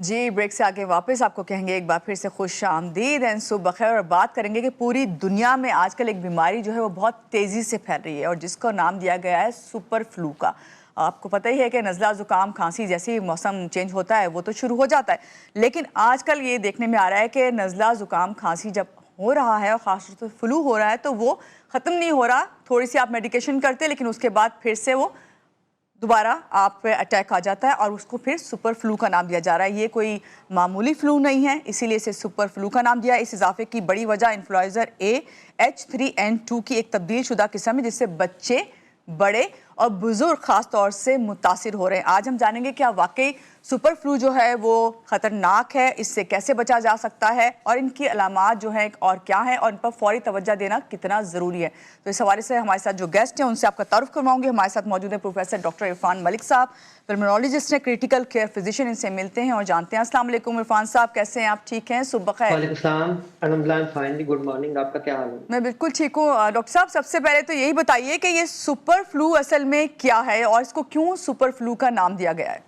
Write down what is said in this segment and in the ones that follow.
जी, break से आगे वापस आपको कहेंगे एक बार फिर से खुश आमदीद एंड सुबह बखैर। और बात करेंगे कि पूरी दुनिया में आजकल एक बीमारी जो है वो बहुत तेज़ी से फैल रही है और जिसका नाम दिया गया है सुपर फ्लू का। आपको पता ही है कि नज़ला ज़ुकाम खांसी जैसे ही मौसम चेंज होता है वो तो शुरू हो जाता है, लेकिन आजकल ये देखने में आ रहा है कि नज़ला ज़ुकाम खांसी जब हो रहा है और ख़ासतौर से फ्लू हो रहा है तो वो ख़त्म नहीं हो रहा। थोड़ी सी आप मेडिकेशन करते हैं लेकिन उसके बाद फिर से वो दोबारा आप पे अटैक आ जाता है और उसको फिर सुपर फ्लू का नाम दिया जा रहा है। ये कोई मामूली फ्लू नहीं है, इसीलिए इसे सुपर फ्लू का नाम दिया है। इस इजाफे की बड़ी वजह इन्फ्लुएंजा ए H3N2 की एक तब्दील शुदा किस्म है जिससे बच्चे, बड़े और बुजुर्ग खास तौर से मुतासिर हो रहे हैं। आज हम जानेंगे क्या वाकई सुपर फ्लू जो है वो खतरनाक है, इससे कैसे बचा जा सकता है और इनकी अलामात जो हैं और क्या है और इन पर फौरी तवज्जो देना कितना ज़रूरी है। तो इस हवाले से हमारे साथ जो गेस्ट हैं उनसे आपका तारुफ करवाऊंगी। हमारे साथ मौजूद है प्रोफेसर डॉक्टर इरफान मलिक साहब, पल्मोनोलॉजिस्ट हैं, क्रिटिकल केयर फिजिशियन। इनसे मिलते हैं और जानते हैं। अस्सलाम वालेकुम इरफान साहब, कैसे हैं आप? ठीक हैं? सुबह खैर। वालेकुम सलाम, अल्हम्दुलिल्लाह फाइन, गुड मॉर्निंग। आपका क्या हाल है? मैं बिल्कुल ठीक हूँ। डॉक्टर साहब, सबसे पहले तो यही बताइए कि ये सुपर फ्लू असल में क्या है और इसको क्यों सुपर फ्लू का नाम दिया गया है?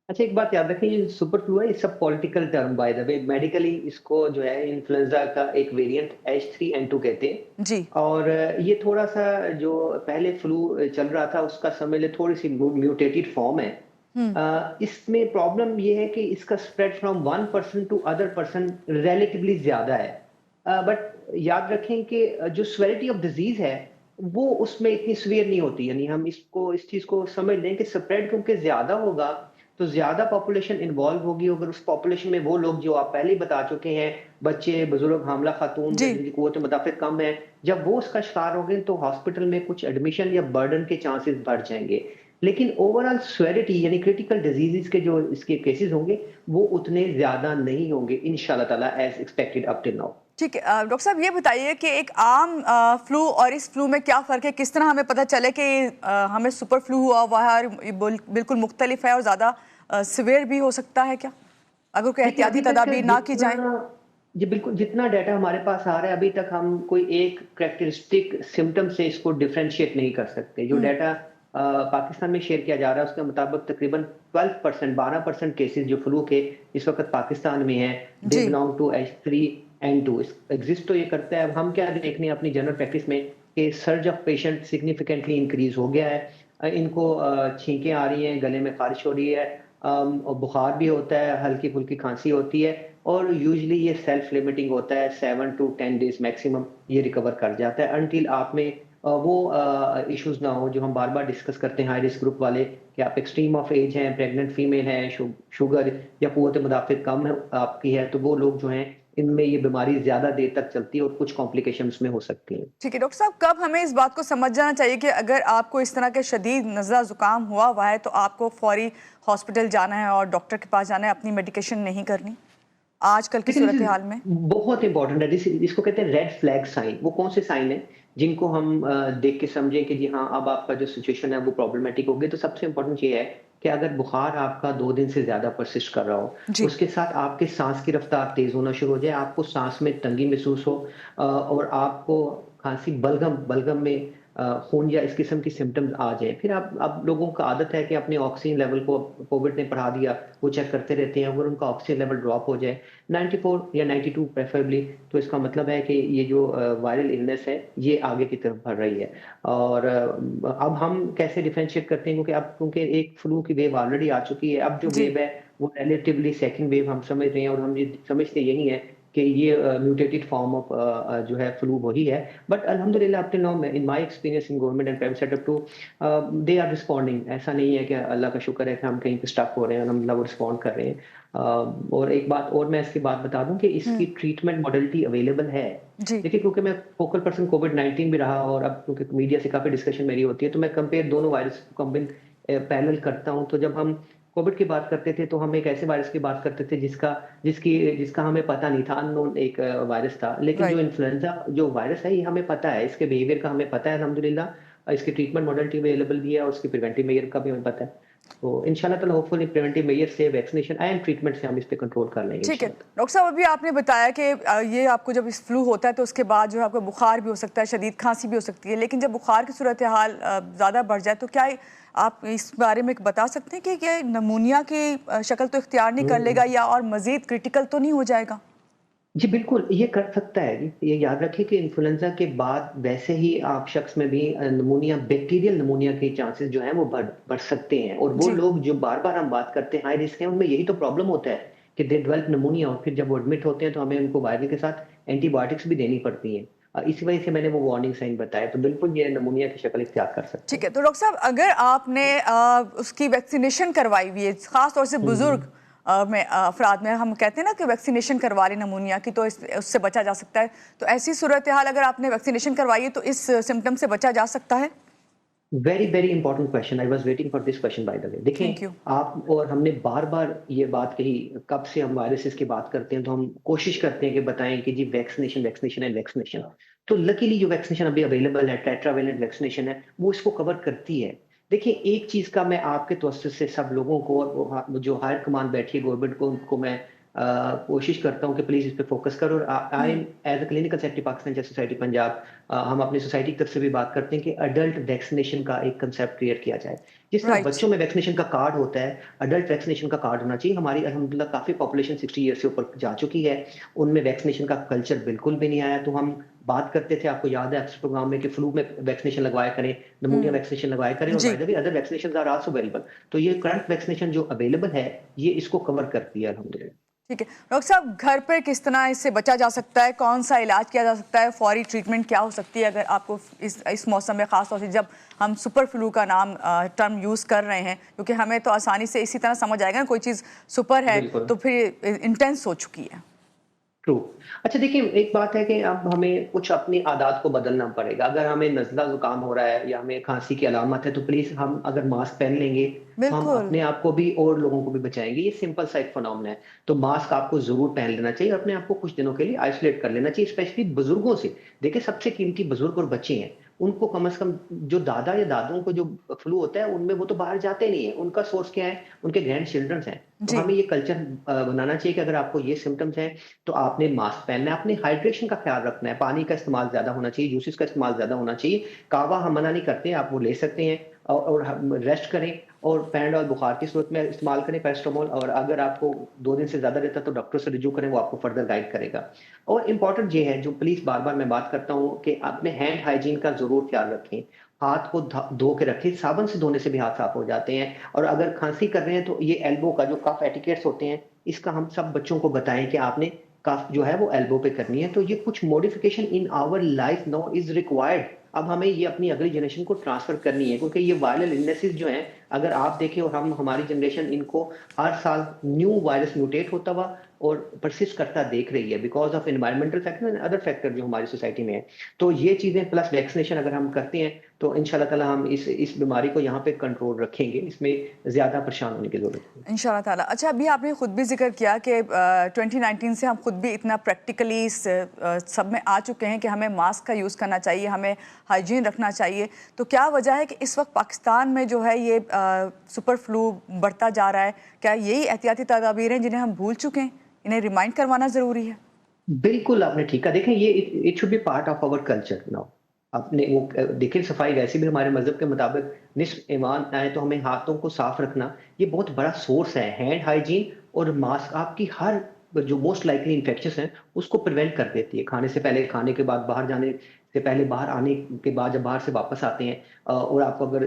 अच्छा, एक बात याद रखें, ये सुपर फ्लू है, ये सब political term by the way. Medically इसको जो है इन्फ्लुएंजा का एक वेरिएंट H3N2 कहते हैं। जी। और ये थोड़ा सा जो पहले फ्लू चल रहा था उसका समझ ले थोड़ी सी म्यूटेटेड फॉर्म है। हम्म। इसमें प्रॉब्लम ये है कि इसका spread from one person to other person relatively ज्यादा है। बट याद रखें कि जो स्वेरिटी ऑफ डिजीज है वो उसमें इतनी सीवियर नहीं होती। यानी हम इस चीज को समझ लें कि स्प्रेड क्योंकि ज्यादा होगा तो ज्यादा पॉपुलेशन इन्वॉल्व होगी। अगर उस पॉपुलेशन में वो लोग जो आप पहले ही बता चुके हैं, बच्चे, बुजुर्ग, हामला खातून या जी। जिनकी कुव्वत मुदाफिक कम है, जब वो उसका शिकार हो गए तो हॉस्पिटल में कुछ एडमिशन या बर्डन के चांसेस बढ़ जाएंगे। लेकिन ओवरऑल स्वेरिटी यानी क्रिटिकल डिजीजेस के जो इसके केसेस होंगे वो उतने ज्यादा नहीं होंगे इंशाल्लाह ताला as expected up till now. ठीक है। डॉक्टर साहब, ये बताइए कि एक आम फ्लू और इस फ्लू में क्या फ़र्क है? किस तरह हमें पता चले कि हमें सुपर फ्लू हुआ हुआ है और ये बिल्कुल मुख्तलिफ है और ज़्यादा सिवियर भी हो सकता है क्या, अगर कोई देखिए, एहतियाती अभी तक तदाबीर ना की जितना जाए? जी बिल्कुल, जितना डाटा हमारे पास आ रहा है अभी तक हम कोई एक कैरेक्टरिस्टिक सिम्टम से इसको डिफरेंशिएट नहीं कर सकते। जो हम्म। डाटा पाकिस्तान में शेयर किया जा रहा है उसके मुताबिक तकरीबन 12% केसेस जो फ्लू के इस वक्त पाकिस्तान में हैं, दे जी। Belong to H3N2। एग्जिस्ट तो ये करता है। अब हम क्या देखने हैं अपनी जनरल प्रैक्टिस में कि surge of patient significantly increase हो गया है। इनको छींकें आ रही हैं, गले में खारिश हो रही है, और बुखार भी होता है, हल्की फुल्की खांसी होती है। और यूजुअली ये सेल्फ लिमिटिंग होता है, 7 to 10 डेज मैक्सिमम ये रिकवर कर जाता है अनटिल आप में वो इश्यूज ना हो जो हम बार बार डिस्कस करते हैं हाई रिस्क ग्रुप वाले, कि आप एक्सट्रीम ऑफ एज हैं, प्रेग्नेंट फीमेल है, शुगर या कुव्वत मुदाफिक कम है आपकी है, तो वो लोग जो हैं इनमें ये बीमारी ज्यादा देर तक चलती है और कुछ कॉम्प्लिकेशंस में हो सकती हैं। ठीक है। डॉक्टर साहब, कब हमें इस बात को समझ जाना चाहिए कि अगर आपको इस तरह के शदीद नज़ला ज़ुकाम हुआ है तो आपको फौरी हॉस्पिटल जाना है और डॉक्टर के पास जाना है, अपनी मेडिकेशन नहीं करनी आजकल की देखिए, सूरत हाल में? बहुत इंपॉर्टेंट है। इसको कहते हैं रेड फ्लैग साइन। वो कौन से साइन है जिनको हम देख के समझें कि जी हाँ, अब आपका जो सिचुएशन है वो प्रॉब्लमेटिक हो गई। तो सबसे इंपॉर्टेंट ये है कि अगर बुखार आपका 2 दिन से ज्यादा परसिस्ट कर रहा हो, जी। उसके साथ आपके सांस की रफ्तार तेज होना शुरू हो जाए, आपको सांस में तंगी महसूस हो, और आपको खांसी, बलगम बलगम में खून या इस किस्म की सिम्टम्स आ जाए। फिर आप, अब लोगों का आदत है कि अपने ऑक्सीजन लेवल को कोविड ने बढ़ा दिया, वो चेक करते रहते हैं। अगर उनका ऑक्सीजन लेवल ड्रॉप हो जाए 94 या 92 प्रेफरेबली, तो इसका मतलब है कि ये जो वायरल इलनेस है ये आगे की तरफ बढ़ रही है। और अब हम कैसे डिफरेंशिएट करते हैं, क्योंकि अब क्योंकि एक फ्लू की वेव ऑलरेडी आ चुकी है, अब जो जी। वेव है वो रिलेटिवली सेकंड वेव हम समझ रहे हैं, और हम ये समझते यही है कि ये म्यूटेटेड फॉर्म ऑफ जो है फ्लू वही है। बट अल्हम्दुलिल्लाह up till now in my experience in government and private sector too, they are responding. ऐसा नहीं है कि अल्लाह का शुक्र है कि हम कहीं पे स्टक हो रहे हैं, अल्हम्दुलिल्लाह वो रिस्पॉन्ड कर रहे हैं। और एक बात और मैं इसकी बात बता दूं कि इसकी हम्म। ट्रीटमेंट मॉडलिटी अवेलेबल है। जी। देखिए, क्योंकि मैं फोकल पर्सन कोविड-19 भी रहा और अब क्योंकि मीडिया से काफी डिस्कशन मेरी होती है, तो मैं कंपेयर दोनों वायरस को पैरेलल करता हूं। तो जब हम कोविड की बात करते थे तो हम एक ऐसे वायरस की बात करते थे जिसका हमें पता नहीं था, अननोन एक वायरस था। लेकिन जो राइट। इन्फ्लुएंजा जो वायरस है ये हमें पता है, इसके बिहेवियर का हमें पता है अल्हम्दुलिल्लाह। इसकी ट्रीटमेंट मॉडलिटी अवेलेबल भी है और उसकी प्रिवेंटिव मेजर का भी हमें पता है। तो इंशाल्लाह ताला होपफुली प्रिवेंटिव मेजर से, वैक्सीनेशन एंड ट्रीटमेंट से हम इस पे कंट्रोल कर लेंगे ठीक है। इंशाल्लाह। डॉक्टर साहब, अभी आपने बताया कि ये आपको जब इस फ्लू होता है तो उसके बाद जो है आपको बुखार भी हो सकता है, शदीद खांसी भी हो सकती है, लेकिन जब बुखार की सूरत हाल ज़्यादा बढ़ जाए तो क्या आप इस बारे में बता सकते हैं कि ये नमूनिया की शक्ल तो इख्तियार नहीं कर लेगा या और मजीद क्रिटिकल तो नहीं हो जाएगा? जी, बिल्कुल, ये कर सकता है जी। ये याद रखिए कि इन्फ्लुएंज़ा के बाद वैसे ही आप शख़्स में भी निमोनिया बैक्टीरियल निमोनिया के चांसेस जो हैं वो बढ़ बढ़ सकते हैं और वो जी। लोग जो बार-बार हम बात करते हैं हाई रिस्क हैं, उनमें यही तो प्रॉब्लम होता है कि दे डेवलप निमोनिया और फिर जब वो एडमिट होते हैं तो हमें उनको वायरल के साथ एंटीबायोटिक्स भी देनी पड़ती हैं। इसी वजह से मैंने वो वार्निंग साइन बताया, तो बिल्कुल ये निमोनिया की शक्ल इख्तियार कर सकते ठीक हैं। है, तो डॉक्टर साहब अगर आपने उसकी वैक्सीनेशन करवाई हुई है, ख़ास तौर से हुँ, हुँ। बुज़ुर्ग अफ़राद में हम कहते हैं ना कि वैक्सीनेशन करवा लें नमूनिया की तो उससे बचा जा सकता है। तो ऐसी सूरत हाल अगर आपने वैक्सीनेशन करवाई है तो इस सिम्पटम से बचा जा सकता है? Very very important question, I was waiting for this question by the way. Thank देखें, यू। आप और हमने बार बार ये बात कही, कब से हम वायरसेस की बात करते हैं तो हम कोशिश करते हैं कि बताएं कि जी वैक्सीनेशन वैक्सीनेशन एंड वैक्सीनेशन। तो लकीली जो वैक्सीनेशन अभी अवेलेबल है, टेट्रावेलेंट वैक्सीनेशन है, वो इसको कवर करती है। देखिए, एक चीज का मैं आपके तवज्जुह से सब लोगों को और वो जो हायर कमांड बैठी है गवर्नमेंट को, उनको मैं कोशिश करता हूँ कि प्लीज इस पे फोकस करो। और I um, am as a clinical secretary Pakistan chest society Punjab, हम अपनी सोसाइटी की तरफ से भी बात करते हैं कि अडल्ट वैक्सीनेशन का एक कंसेप्ट क्रिएट किया जाए। जिस तरह राइट, बच्चों में वैक्सीनेशन का कार्ड होता है, अडल्ट वैक्सीनेशन का कार्ड होना चाहिए। हमारी अल्हम्दुलिल्लाह काफ़ी पॉपुलेशन 60 ईयर से ऊपर जा चुकी है, उनमें वैक्सीनेशन का कल्चर बिल्कुल भी नहीं आया। तो हम बात करते थे, आपको याद है एक्स प्रोग्राम में, कि फ्लू में वैक्सीनेशन लगवाया करें, निमोनिया हुँ, वैक्सीनेशन लगवाया करें, और बाय जी। The way other vaccinations are also available. तो ये करंट वैक्सीनेशन जो अवेलेबल है, ये इसको कवर करती है अल्हम्दुलिल्लाह। ठीक है। डॉक्टर साहब घर पर किस तरह इससे बचा जा सकता है? कौन-सा इलाज किया जा सकता है? फौरी ट्रीटमेंट क्या हो सकती है अगर आपको इस मौसम में ख़ास तौर से जब हम सुपर फ्लू का टर्म यूज़ कर रहे हैं, क्योंकि हमें तो आसानी से इसी तरह समझ आएगा ना कोई चीज़ सुपर है बिल्कुल। तो फिर इंटेंस हो चुकी है। ट्रू। अच्छा, देखिए, एक बात है कि अब हमें कुछ अपनी आदत को बदलना पड़ेगा। अगर हमें नज़ला ज़ुकाम हो रहा है या हमें खाँसी की अलामत है, तो प्लीज़ हम अगर मास्क पहन लेंगे, तो हम बिल्कुल। अपने आप को भी और लोगों को भी बचाएँगे। ये सिंपल सा एक फिनोमेना है। तो मास्क आपको ज़रूर पहन लेना चाहिए और अपने आप को कुछ दिनों के लिए आइसोलेट कर लेना चाहिए, स्पेशली बुज़ुर्गों से। देखिए, सबसे कीमती बुज़ुर्ग और बच्चे हैं। उनको कम से कम, जो दादा या दादुओं को जो फ्लू होता है, उनमें वो तो बाहर जाते नहीं हैं। उनका सोर्स क्या है? उनके ग्रैंड चिल्ड्रंस हैं। तो जी, हमें ये कल्चर बनाना चाहिए कि अगर आपको ये सिम्पटम्स हैं, तो आपने मास्क पहनना है, अपनी हाइड्रेशन का ख्याल रखना है, पानी का इस्तेमाल ज़्यादा होना चाहिए, जूसेस का इस्तेमाल ज़्यादा होना चाहिए। कावा हम मना नहीं करते, आप वो ले सकते हैं, और हम रेस्ट करें, और पैराडोल बुखार की सूरत में इस्तेमाल करें, पैरासिटामोल। और अगर आपको 2 दिन से ज़्यादा रहता है तो डॉक्टर से रिव्यू करें, वो आपको फर्दर गाइड करेगा। और इम्पोर्टेंट ये है, जो प्लीज़ बार-बार मैं बात करता हूँ, कि अपने हैंड हाइजीन का ज़रूर ख्याल रखें। हाथ को धो के रखें, साबुन से धोने से भी हाथ साफ हो जाते हैं। और अगर खाँसी कर रहे हैं, तो ये एल्बो का जो कफ एटिकेट्स होते हैं, इसका हम सब बच्चों को बताएँ कि आपने कफ जो है वो एल्बो पे करनी है। तो ये कुछ modification in our life now is required. अब हमें ये अपनी अगली जनरेशन को ट्रांसफ़र करनी है, क्योंकि ये वायरल इलनेसेस जो हैं, अगर आप देखें, और हमारी जनरेशन इनको हर साल न्यू वायरस म्यूटेट होता हुआ और परसिस्ट करता देख रही है, because of environmental factor and other factor जो हमारी सोसाइटी में है। तो ये चीज़ें प्लस वैक्सीनेशन अगर हम करते हैं, तो इंशाल्लाह ताला हम इस बीमारी को यहाँ पे कंट्रोल रखेंगे। इसमें ज़्यादा परेशान होने की ज़रूरत नहीं है। इंशाल्लाह ताला। अच्छा, अभी आपने खुद भी ज़िक्र किया कि 2019 से हम खुद भी इतना प्रैक्टिकली सब में आ चुके हैं कि हमें मास्क का यूज़ करना चाहिए, हमें हाइजीन रखना चाहिए। तो क्या वजह है कि इस वक्त पाकिस्तान में जो है ये सुपर फ्लू बढ़ता जा रहा है? क्या यही एहतियाती तदाबीर हैं जिन्हें हम भूल चुके हैं? इन्हें रिमाइंड करवाना ज़रूरी है? बिल्कुल, आपने ठीक कहा। देखें, ये it should be part of our culture now. आपने वो देखिए, सफाई वैसे भी हमारे मज़हब के मुताबिक निस्फ़ ईमान है, तो हमें हाथों को साफ रखना, ये बहुत बड़ा सोर्स है। हैंड हाइजीन और मास्क आपकी हर जो मोस्ट लाइकली इन्फेक्शंस हैं, उसको प्रिवेंट कर देती है। खाने से पहले, खाने के बाद, बाहर जाने से पहले, बाहर आने के बाद, जब बाहर से वापस आते हैं, और आप अगर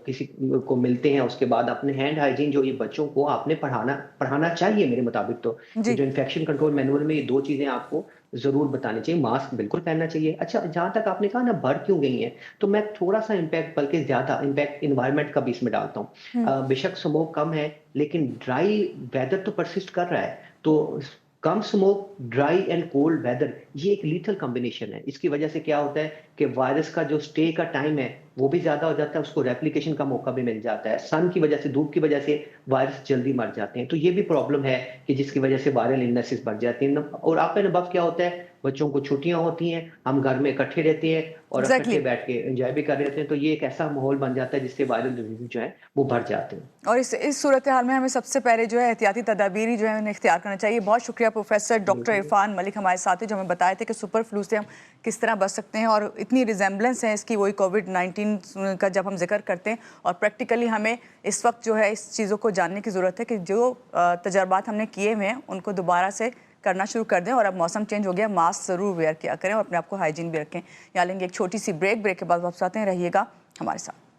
किसी को मिलते हैं, उसके बाद अपने हैंड हाइजीन, जो ये बच्चों को आपने पढ़ाना पढ़ाना चाहिए मेरे मुताबिक तो। ये जी। जो इन्फेक्शन कंट्रोल मैनुअल में ये 2 चीज़ें आपको ज़रूर बतानी चाहिए। मास्क बिल्कुल पहनना चाहिए। अच्छा, जहाँ तक आपने कहा ना बढ़ क्यों गई हैं, तो मैं थोड़ा-सा इम्पैक्ट, बल्कि ज़्यादा इम्पैक्ट एनवायरनमेंट का भी इसमें डालता हूँ। हुँ, बेशक स्मोक कम है, लेकिन ड्राई वेदर तो परसिस्ट कर रहा है। तो कम smoke, dry and cold weather, ये एक लीथल कॉम्बिनेशन है। इसकी वजह से क्या होता है कि वायरस का जो स्टे का टाइम है, वो भी ज़्यादा हो जाता है, उसको रेप्लिकेशन का मौका भी मिल जाता है। सन की वजह से, धूप की वजह से वायरस जल्दी मर जाते हैं। तो ये भी प्रॉब्लम है कि जिसकी वजह से वायरल इलनेसेस बढ़ जाती हैं। और आपका नबज़ क्या होता है? बच्चों को छुट्टियां होती हैं, हम घर में इकट्ठे रहते हैं और इकट्ठे एग्जैक्टली। बैठ के एंजॉय भी कर रहे होते हैं, तो ये एक ऐसा माहौल बन जाता है जिससे वायरल डिजीज जो है वो बढ़ जाते हैं। और इस सूरत हाल में हमें सबसे पहले जो है एहतियाती तदाबीर ही जो है उन्हें इख्तियार करना चाहिए। बहुत शुक्रिया प्रोफेसर डॉक्टर बिल्कुल। इरफान मलिक हमारे साथ थे, जो हमें बताए थे कि सुपर फ्लू से हम किस तरह बच सकते हैं और इतनी रिजेंबलेंस है इसकी वही कोविड-19 का जब हम जिक्र करते हैं। और प्रैक्टिकली हमें इस वक्त जो है इस चीज़ों को जानने की ज़रूरत है कि जो तजर्बात हमने किए हुए हैं उनको दोबारा से करना शुरू कर दें। और अब मौसम चेंज हो गया, मास्क ज़रूर वेयर किया करें और अपने आप को हाइजीन भी रखें। यहाँ लेंगे एक छोटी सी ब्रेक के बाद वापस आते हैं, रहिएगा हमारे साथ।